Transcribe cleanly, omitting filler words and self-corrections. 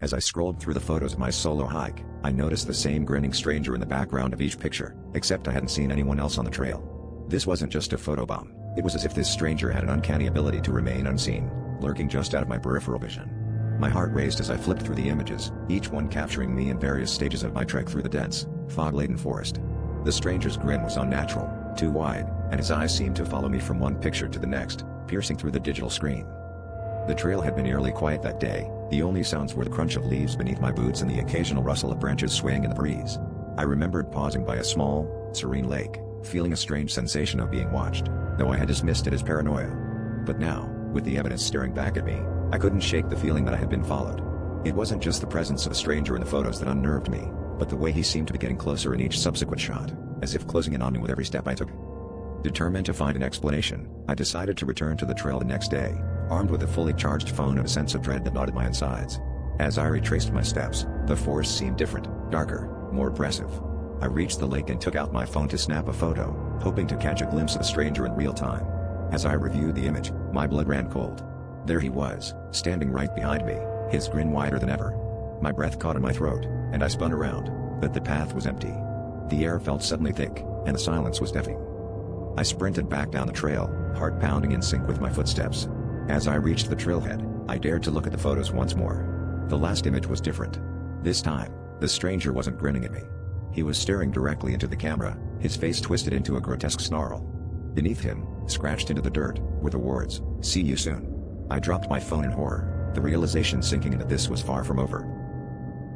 As I scrolled through the photos of my solo hike, I noticed the same grinning stranger in the background of each picture, except I hadn't seen anyone else on the trail. This wasn't just a photobomb, it was as if this stranger had an uncanny ability to remain unseen, lurking just out of my peripheral vision. My heart raced as I flipped through the images, each one capturing me in various stages of my trek through the dense, fog-laden forest. The stranger's grin was unnatural, too wide, and his eyes seemed to follow me from one picture to the next, piercing through the digital screen. The trail had been eerily quiet that day, the only sounds were the crunch of leaves beneath my boots and the occasional rustle of branches swaying in the breeze. I remembered pausing by a small, serene lake, feeling a strange sensation of being watched, though I had dismissed it as paranoia. But now, with the evidence staring back at me, I couldn't shake the feeling that I had been followed. It wasn't just the presence of a stranger in the photos that unnerved me, but the way he seemed to be getting closer in each subsequent shot, as if closing in on me with every step I took. Determined to find an explanation, I decided to return to the trail the next day, armed with a fully charged phone and a sense of dread that gnawed at my insides. As I retraced my steps, the forest seemed different, darker, more oppressive. I reached the lake and took out my phone to snap a photo, hoping to catch a glimpse of the stranger in real time. As I reviewed the image, my blood ran cold. There he was, standing right behind me, his grin wider than ever. My breath caught in my throat, and I spun around, but the path was empty. The air felt suddenly thick, and the silence was deafening. I sprinted back down the trail, heart pounding in sync with my footsteps. As I reached the trailhead, I dared to look at the photos once more. The last image was different. This time, the stranger wasn't grinning at me. He was staring directly into the camera, his face twisted into a grotesque snarl. Beneath him, scratched into the dirt, were the words, "See you soon." I dropped my phone in horror, the realization sinking in that this was far from over.